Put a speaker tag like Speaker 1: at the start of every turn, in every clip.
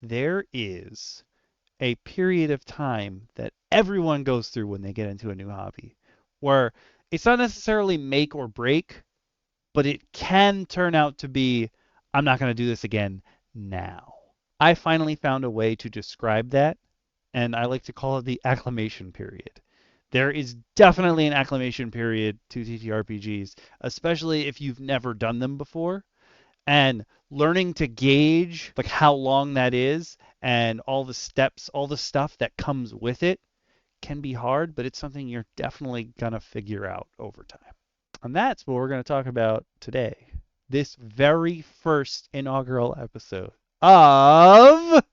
Speaker 1: there is a period of time that everyone goes through when they get into a new hobby, where it's not necessarily make or break, but it can turn out to be, I'm not going to do this again now. I finally found a way to describe that, and I like to call it the acclimation period. There is definitely an acclimation period to TTRPGs, especially if you've never done them before. And learning to gauge like how long that is and all the steps, all the stuff that comes with it can be hard, but it's something you're definitely going to figure out over time. And that's what we're going to talk about today. This very first inaugural episode of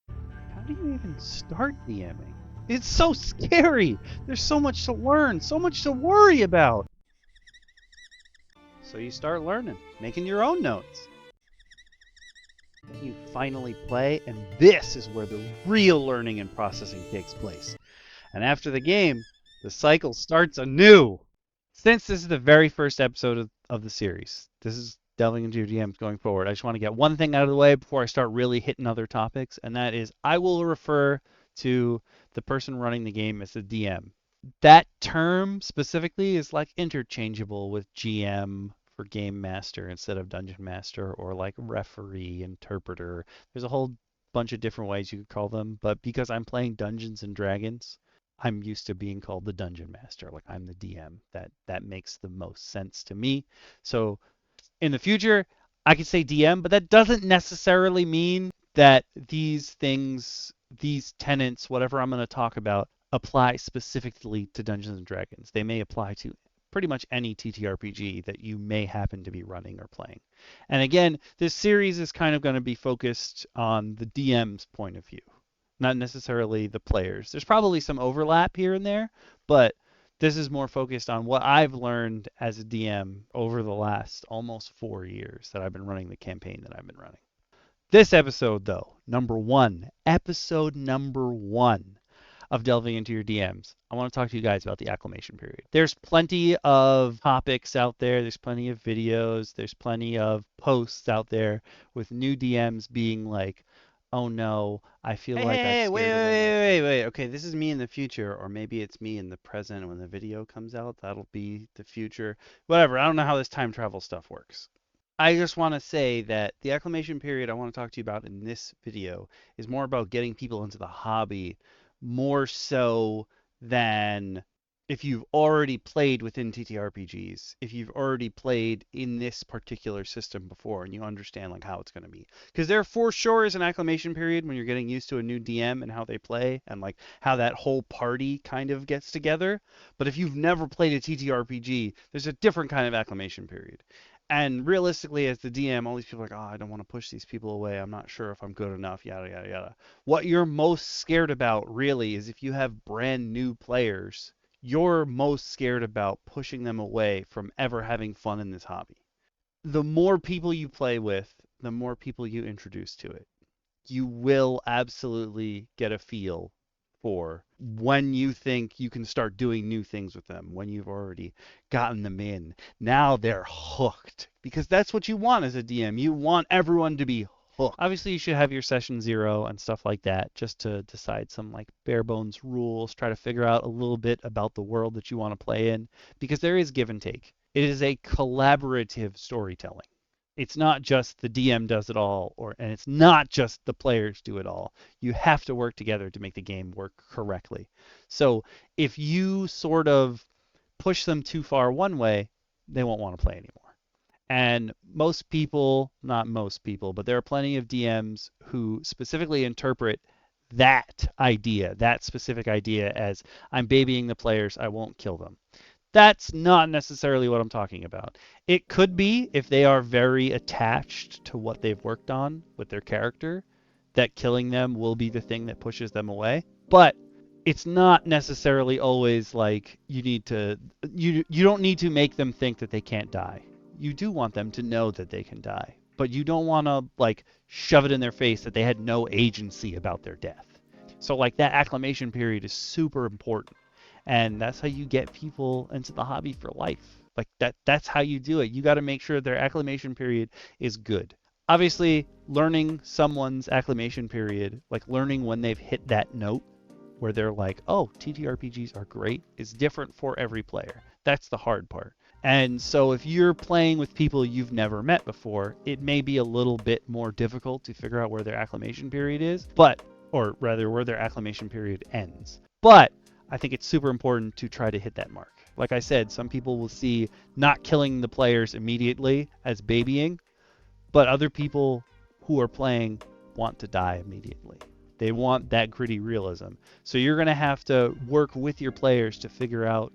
Speaker 1: how do you even start DMing? It's so scary. There's so much to learn, so much to worry about. So you start learning, making your own notes. You finally play, and this is where the real learning and processing takes place. And after the game, the cycle starts anew. Since this is the very first episode of the series, this is delving into your DMs going forward, I just want to get one thing out of the way before I start really hitting other topics, and that is I will refer to the person running the game as the DM. That term specifically is like interchangeable with GM for game master instead of dungeon master, or like referee, interpreter. There's a whole bunch of different ways you could call them, but because I'm playing Dungeons and Dragons, I'm used to being called the dungeon master. Like I'm the DM. That makes the most sense to me. So in the future, I could say DM, but that doesn't necessarily mean that these things, these tenets, whatever I'm going to talk about, apply specifically to Dungeons and Dragons. They may apply to pretty much any TTRPG that you may happen to be running or playing. And again, this series is kind of going to be focused on the DM's point of view, not necessarily the players. There's probably some overlap here and there, but this is more focused on what I've learned as a DM over the last almost 4 years that I've been running the campaign that I've been running. This episode, though, episode number one of Delving into Your DMs, I want to talk to you guys about the acclimation period. There's plenty of topics out there. There's plenty of videos. There's plenty of posts out there with new DMs being like, oh no, I feel like I'm scared. Wait. Okay, this is me in the future, or maybe it's me in the present when the video comes out. That'll be the future. Whatever. I don't know how this time travel stuff works. I just want to say that the acclimation period I want to talk to you about in this video is more about getting people into the hobby, more so than if you've already played within TTRPGs, if you've already played in this particular system before and you understand like how it's going to be. Because there for sure is an acclimation period when you're getting used to a new DM and how they play and like how that whole party kind of gets together. But if you've never played a TTRPG, there's a different kind of acclimation period. And realistically, as the DM, all these people are like, oh, I don't want to push these people away. I'm not sure if I'm good enough, yada, yada, yada. What you're most scared about, really, is if you have brand new players, you're most scared about pushing them away from ever having fun in this hobby. The more people you play with, the more people you introduce to it. You will absolutely get a feel for when you think you can start doing new things with them, when you've already gotten them in. Now they're hooked because that's what you want as a DM. You want everyone to be hooked. Obviously, you should have your session 0 and stuff like that just to decide some like bare bones rules, try to figure out a little bit about the world that you want to play in because there is give and take. It is a collaborative storytelling. It's not just the DM does it all, and it's not just the players do it all. You have to work together to make the game work correctly. So if you sort of push them too far one way, they won't want to play anymore. And most people, not most people, but there are plenty of DMs who specifically interpret that idea, that specific idea as I'm babying the players, I won't kill them. That's not necessarily what I'm talking about. It could be if they are very attached to what they've worked on with their character, that killing them will be the thing that pushes them away. But it's not necessarily always like you don't need to make them think that they can't die. You do want them to know that they can die, but you don't want to like shove it in their face that they had no agency about their death. So like that acclimation period is super important. And that's how you get people into the hobby for life. Like that's how you do it. You got to make sure their acclimation period is good. Obviously, learning someone's acclimation period, like learning when they've hit that note where they're like, oh, TTRPGs are great, is different for every player. That's the hard part. And so if you're playing with people you've never met before, it may be a little bit more difficult to figure out where their acclimation period is, or rather where their acclimation period ends. But I think it's super important to try to hit that mark. Like I said, some people will see not killing the players immediately as babying, but other people who are playing want to die immediately. They want that gritty realism. So you're going to have to work with your players to figure out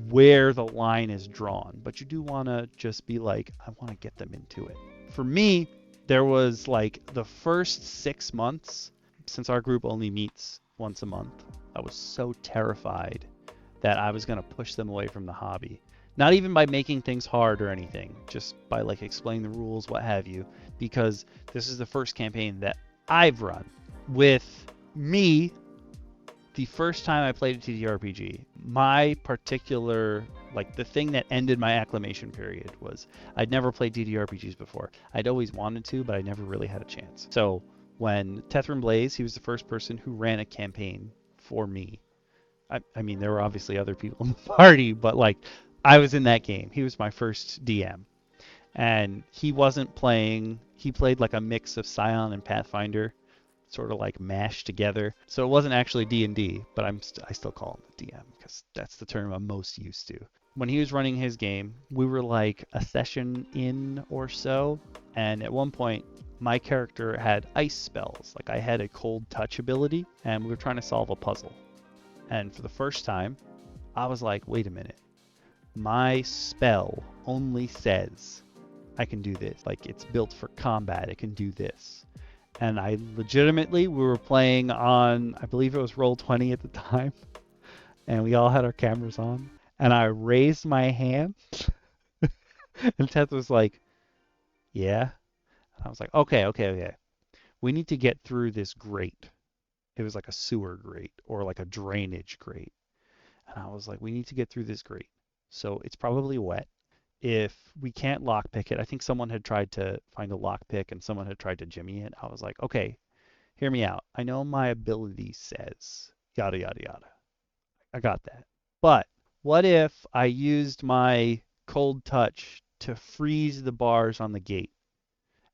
Speaker 1: where the line is drawn. But you do want to just be like, I want to get them into it. For me, there was like the first 6 months, since our group only meets once a month, I was so terrified that I was going to push them away from the hobby. Not even by making things hard or anything, just by like explaining the rules, what have you, because this is the first campaign that I've run. With me, the first time I played a TTRPG, my particular, like the thing that ended my acclimation period was I'd never played TTRPGs before. I'd always wanted to, but I never really had a chance. So when Teth and Blaze, he was the first person who ran a campaign for me. I mean, there were obviously other people in the party, but like I was in that game. He was my first DM. And he wasn't playing, he played like a mix of Scion and Pathfinder, sort of like mashed together. So it wasn't actually D&D, but I still call him the DM because that's the term I'm most used to. When he was running his game, we were like a session in or so, and at one point my character had ice spells. Like I had a cold touch ability, and we were trying to solve a puzzle. And for the first time, I was like, wait a minute. My spell only says I can do this. Like it's built for combat. It can do this. And I legitimately, we were playing on, I believe it was Roll20 at the time. And we all had our cameras on. And I raised my hand. And Teth was like, yeah. And I was like, okay. We need to get through this grate. It was like a sewer grate or like a drainage grate. And I was like, we need to get through this grate. So it's probably wet. If we can't lockpick it, I think someone had tried to find a lockpick and someone had tried to jimmy it. I was like, okay, hear me out. I know my ability says yada, yada, yada. I got that. But what if I used my cold touch to freeze the bars on the gate?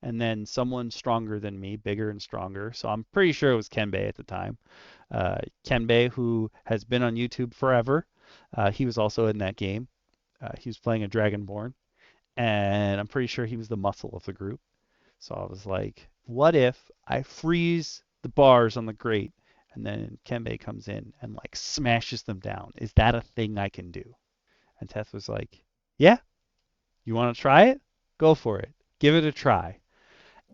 Speaker 1: And then someone stronger than me, bigger and stronger. So I'm pretty sure it was Kenbei at the time. Kenbei, who has been on YouTube forever. He was also in that game. He was playing a Dragonborn, and I'm pretty sure he was the muscle of the group. So I was like, what if I freeze the bars on the grate, and then Kenbei comes in and like smashes them down? Is that a thing I can do? And Teth was like, yeah, you want to try it? Go for it. Give it a try.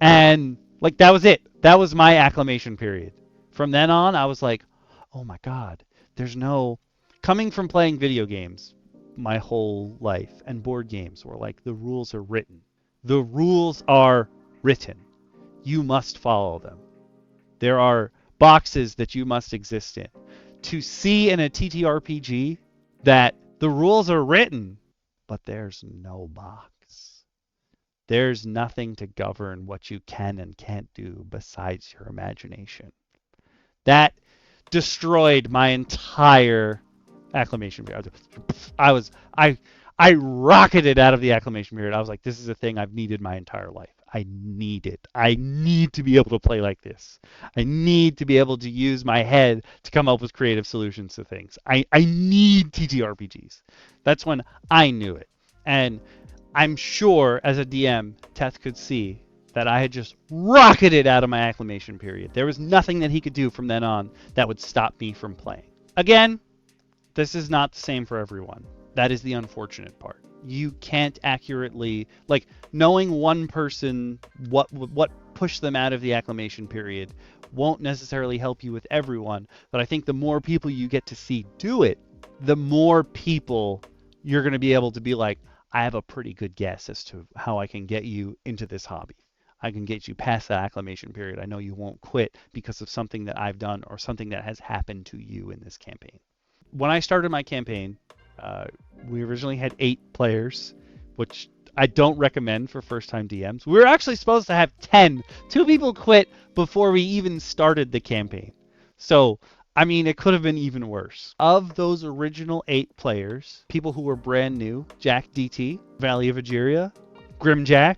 Speaker 1: And like that was it. That was my acclimation period. From then on, I was like, oh my God, there's no coming from playing video games my whole life and board games where like the rules are written. The rules are written. You must follow them. There are boxes that you must exist in. To see in a TTRPG that the rules are written, but there's no box. There's nothing to govern what you can and can't do besides your imagination. That destroyed my entire acclimation period. I rocketed out of the acclimation period. I was like, this is a thing I've needed my entire life. I need it. I need to be able to play like this. I need to be able to use my head to come up with creative solutions to things. I need TTRPGs. That's when I knew it. And I'm sure as a DM, Teth could see that I had just rocketed out of my acclimation period. There was nothing that he could do from then on that would stop me from playing. Again, this is not the same for everyone. That is the unfortunate part. You can't accurately, like, knowing one person what pushed them out of the acclimation period won't necessarily help you with everyone, but I think the more people you get to see do it, the more people you're going to be able to be like, I have a pretty good guess as to how I can get you into this hobby. I can get you past that acclimation period. I know you won't quit because of something that I've done or something that has happened to you in this campaign. When I started my campaign, we originally had 8 players, which I don't recommend for first-time DMs. We were actually supposed to have 10. 2 people quit before we even started the campaign. So, I mean, it could have been even worse. Of those original 8 players, people who were brand new, Jack DT, Valley of Ageria, Grimjack,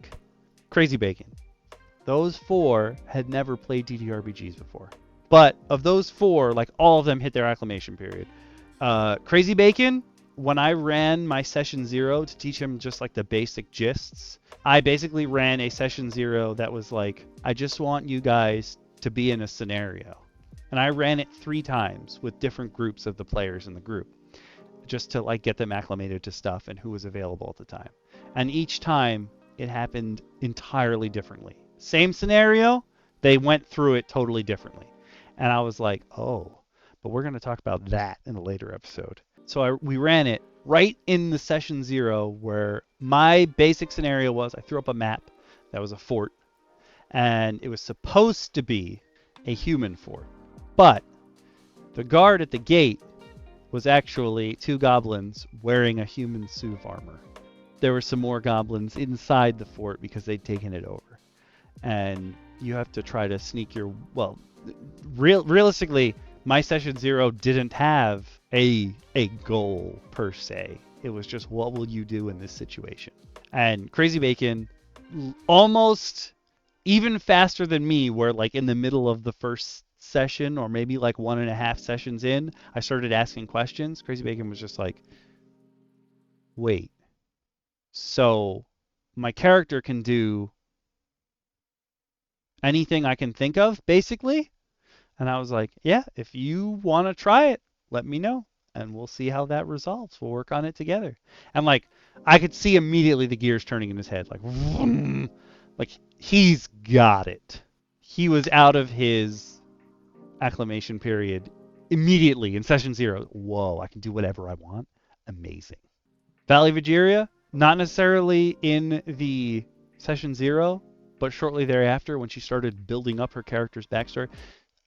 Speaker 1: Crazy Bacon. Those 4 had never played TTRPGs before. But of those 4, like all of them hit their acclimation period. Crazy Bacon, when I ran my session 0 to teach him just like the basic gists, I basically ran a session 0 that was like, I just want you guys to be in a scenario. And I ran it 3 times with different groups of the players in the group, just to like get them acclimated to stuff and who was available at the time. And each time it happened entirely differently. Same scenario, they went through it totally differently. And I was like, oh, but we're going to talk about that in a later episode. So we ran it right in the session 0 where my basic scenario was I threw up a map that was a fort, and it was supposed to be a human fort. But the guard at the gate was actually 2 goblins wearing a human suit of armor. There were some more goblins inside the fort because they'd taken it over. And you have to try to sneak your... Well, realistically, my session 0 didn't have a goal per se. It was just, what will you do in this situation? And Crazy Bacon, almost even faster than me, where like in the middle of the first session, or maybe like 1.5 sessions in, I started asking questions. Crazy Bacon was just like, wait, so my character can do anything I can think of, basically? And I was like, yeah, if you want to try it, let me know, and we'll see how that resolves. We'll work on it together. And like, I could see immediately the gears turning in his head, like, vroom, like he's got it. He was out of his acclimation period immediately in session 0. Whoa, I can do whatever I want. Amazing. Valley of Ageria, not necessarily in the session 0, but shortly thereafter when she started building up her character's backstory.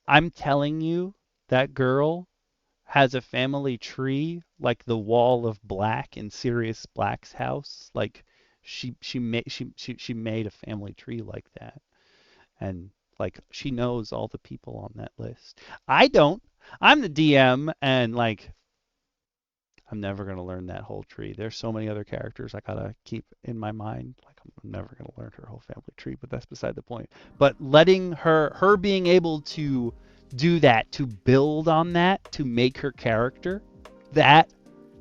Speaker 1: I'm telling you, that girl has a family tree like the Wall of Black in Sirius Black's house. Like she made a family tree like that, and like she knows all the people on that list. I don't. I'm the DM, and like I'm never gonna learn that whole tree. There's so many other characters I gotta keep in my mind. Like I'm never gonna learn her whole family tree, but that's beside the point. But letting her being able to do that, to build on that, to make her character, that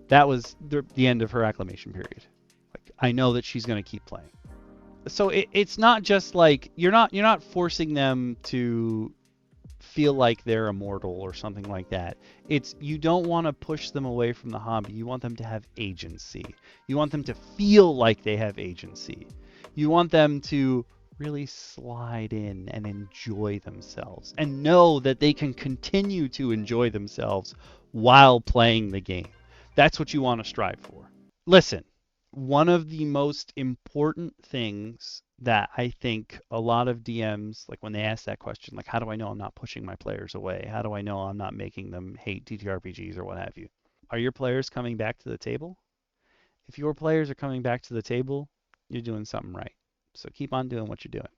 Speaker 1: was the end of her acclimation period. Like I know that she's gonna keep playing. So it's not just like you're not forcing them to feel like they're immortal or something like that. It's you don't want to push them away from the hobby. You want them to have agency. You want them to feel like they have agency. You want them to really slide in and enjoy themselves and know that they can continue to enjoy themselves while playing the game. That's what you want to strive for. Listen, one of the most important things that I think a lot of DMs, like when they ask that question, like, how do I know I'm not pushing my players away? How do I know I'm not making them hate TTRPGs or what have you? Are your players coming back to the table? If your players are coming back to the table, you're doing something right. So keep on doing what you're doing.